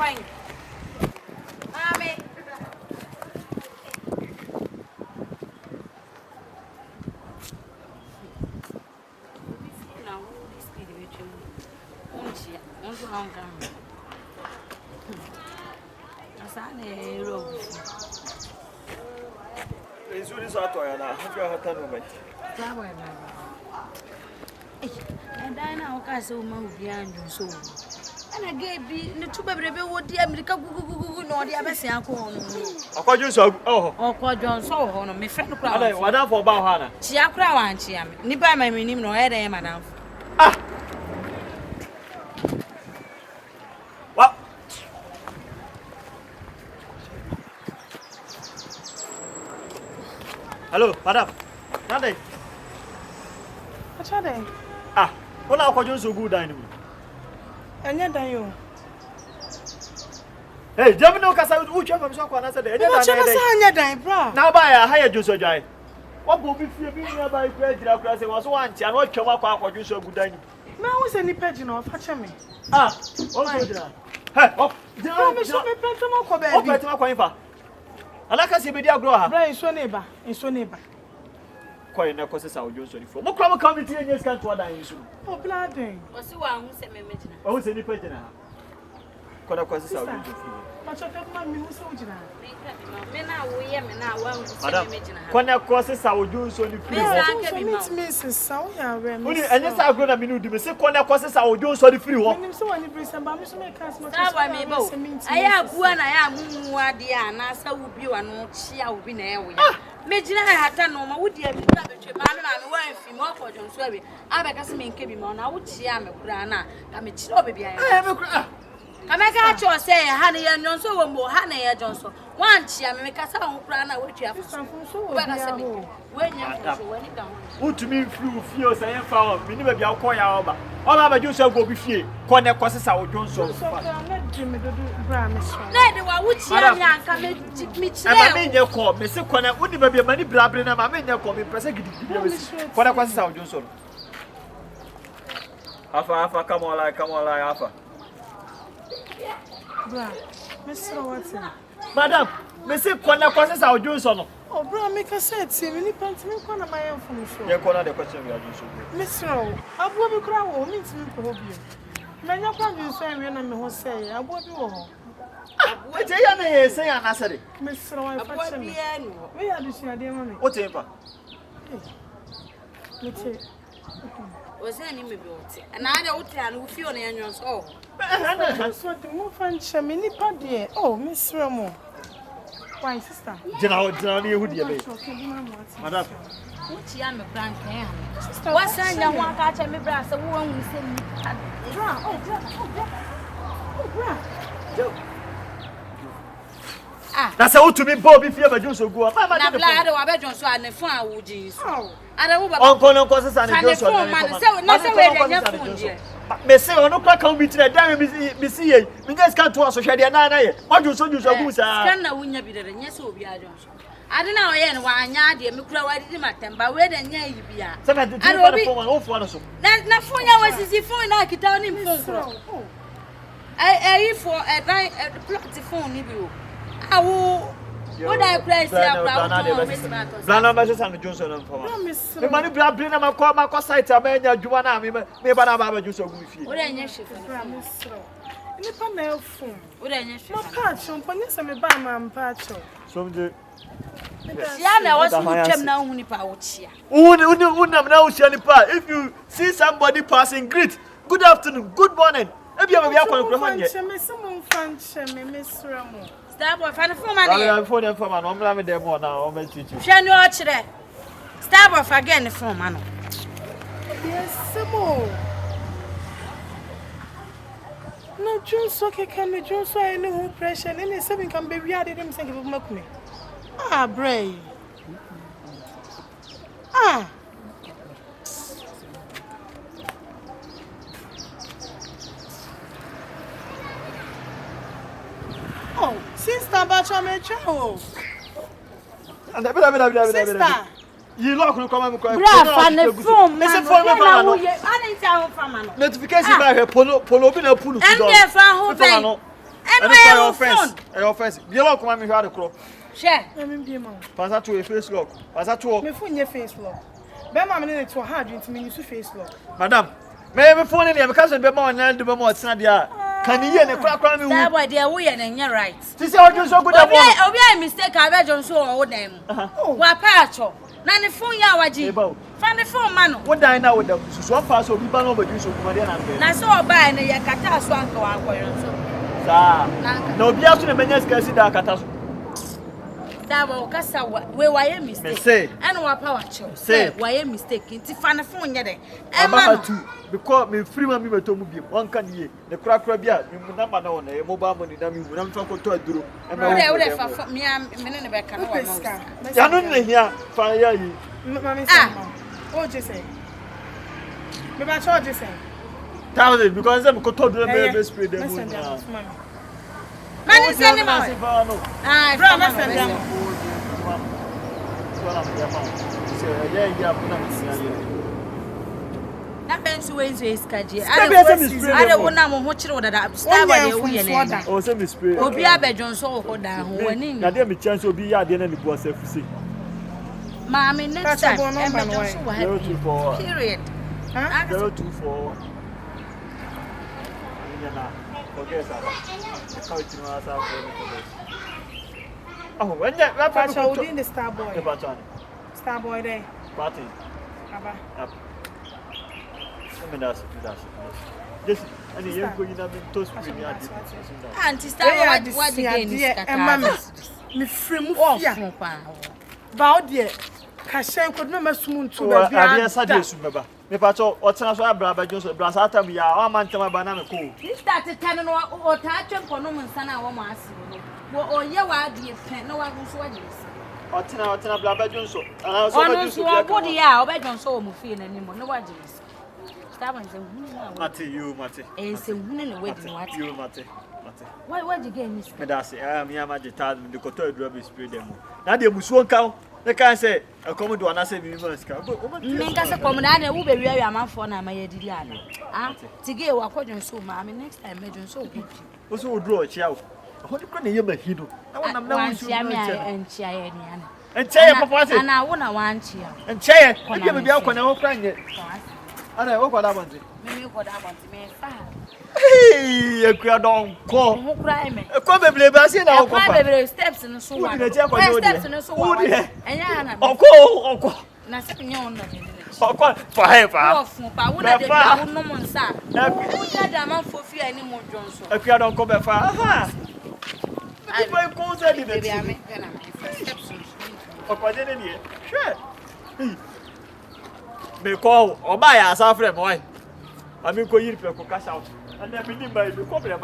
fine. Mommy. It's really so toy now. Have you had time moment? And I now can't so move behind you so. And I gave the two baby would the America no the Abessi alcohol. I call you so. Oh, quad John so on my friend. what up for Bahana? Chiacra and Chiam. Nipa my minimum no head, madam. Ah! What? Hello, madam. Nade. What's happening? Ah, what now call you so good anymore? And yet, you. Hey, Jamino Casa, who chop from Soko and I said, now buy a higher juice or jay. What will be free by credit? I was one, and what come up for you so good anymore? Man, was any pigeon or fetch me? Ah, also, hey, oh, and I can see media grower. Brian, so neighbor, and so neighbor. Quite a course out Jones for. What come committee in your country? Oh, bloody. What's the one who sent me? Oh, it's any pigeon. Quite a course out. But I kept my music. Madam, when I courses I will do so the free. Mrs. Sawyer, and yes, I'm going to be new. The second courses I will do so the free walk. So any reason, but Miss Makers, I have one, I am Muadia, and I saw you and no chia will be there. Major, I had done no more. Would you have been my wife, more for John Swaby? I beg us me came on. I would see I'm a grana. I'm a chill baby. I am a crack. I make out your say, honey, and John so more honey, Johnson. One chia make us out grana, which you have something so when you down. Who to me flew fears and found me never be a coy over. All I do shall go be free. Corner courses I will Johnson. Lady, why would she have come me? I mean, your call, Mr. Corner would never be a money blabbering. I mean, your call me present for the courses I Johnson. Alpha, come on, Alpha. Mr. Watson. Madam, Mr. Corner courses I will do so. Oh, bro, make a set. See, many pants me corner my own from the Your corner the question we are doing. Mr. I will be crowd, means me for you. Man, your plan is saying, when I'm say, I will be all. What do you say? I answered it. Mr. We are this year, dear mommy. What's it? Let's say, was any me built, and I don't tell who feel the onions. Oh, that's what the more fun shamini paddy. Oh, Miss Ramo. Why, sister? General, who do you make? Madam, which young brand can. What's that? I want to catch me brass, a woman who send me. that's how to me, Bobby, if you ever do so good. I'm not glad I bet you so and the phone would use. I don't know about causes and the phone man. So, nothing way they say, no come with the damn BCA. We just can't to us, so shady and I. What you so you so good, sir? Can I win your bidder and yes, will be a Johnson. I don't know why I did me grow at him at them, but where the near you be. I will be one of them. Not 4 hours is the phone I could down him. I for a night at the platform, you. What I place Blana Messrs and Johnson and Thomas. The money blood bring them a call my site, a man, Juana, maybe Banana Juice of Goofy. What I wish you in the panel phone. What I wish you patch on Panessa, my man patch. So the Siana was now Unipa. If you see somebody passing, greet. Good afternoon, good morning. If you have a someone function, Miss Ramo. Starboy, find a phone man. I'm for them for I'm having them more now. I'm teaching. Shall you watch that? Starboy, again, the phone man. Yes, some more. No, John Socket can be John, so I know who pressure and any 7 can be ready. Them think of mock me. Ah, brave. Ah. Oh, sister, but I'm a child. Sister, you lock no come and phone. Mr. Phone, I didn't tell from notification by her polo bin a pool. And no offense. Offense. You look come me hwa de kro. Share. Me be ma. Pass to a face lock. Pass to. Me phone your face lock. Be ma me to hard into me use face lock. Madam, me phone in here because be ma na do be ma otsena dia. Can you hear the crack me? That boy there we and you right. Ti say ojo so good am. Obi a mistake I be Johnson o name. Wa pacho. Na ne phone ya waji. Find the phone man. What die now with them? So pass obi ba no badu so kuma dia na be. Na so oba na ye kata so anka wa ankoyo so. Sa. Na obi aso na menya sika si da kata so. Da bo kasa we waye mistake. And wa power cho. Say waye mistake. Nti find the phone ye de. E man. Because me free man me beto mu biem. Wan kan ye. The crack bia me number na won e mobile money na me mu na me fa ko to aduro. E me we fa me ne be ka na wa no. Ya no ne hia fa ya yi. Mama say. Oh, just say. Me ba charge just say. 1000 because them ko to aduro me spray them. Man send him out. Ah, bro, me send them. That bench ways is kaji. I don't want to watch it that star by the oh, say me spray. Obi abejon so ho da ho wani. Na dey me chance obi ya dey na me go self see. Mama next time ebejon so wa. 024. Period. Huh? 024. Forget that. How it was oh, when that Pacha within the star boy. The Pacha. Star boy there. Party. Aba. That's. Just any young go in a toast me at Auntie star what again? Me free mu fia. Ba o de ka shen ko no masum ntu ba bia. Abi esa de su meba. Me Pacha o tena so abra ba Johnson bra sa tam ya o man tema ba na me ko. This start ten no o ta twem ko no nsa na wo mo ase no. Wo ye wa de pen no wa so wa de. O tena bra ba Johnson. Ana so ba Johnson. Ono so body ya o ba Johnson o mo fie na ni mo no wa de. Start when say Mate you mate. E say hunu na wedding what? You mate. Why did you get me? Me da say me am agita me de koto adura be spray dem. Na de musuo nka they can say a come do na say me sika. Me nka say come na na wo be wi amanfo na ma ye didi ade. Ah, tige wa kwadun so ma me next time me dun so go. Wo so oduro chia wo. Ho ni kwa na ye mahido. Na wonam na wo so. Chia me enchia ye ni ana. Enchia ye papa say. Ana wo na wan chia. Enchia ye. Ade me bia kwa na wo kwa nye. Ana wo kwa da bonti. Me kwa da bonti me fa. Hey, ekua don ko. Ho kra me. Ekwa bebre ba say na wo kwa. Ekwa bebre steps no so wa. Steps no so wa. Enya ana. Oko. Na se nya on no. Oko fa he fa. Ofu pa wo na de bia wo no mo nsa. Wo ja da man fofi ani mo Johnson. Ekua don ko be fa. Aha. Ai foi com os ali dentro. Bia me pena me. Steps. Oko de ni. Hwe. Me call oba ya sa frem oi. Ami ko yiri pe ko cash out. And then me ni ba bi ko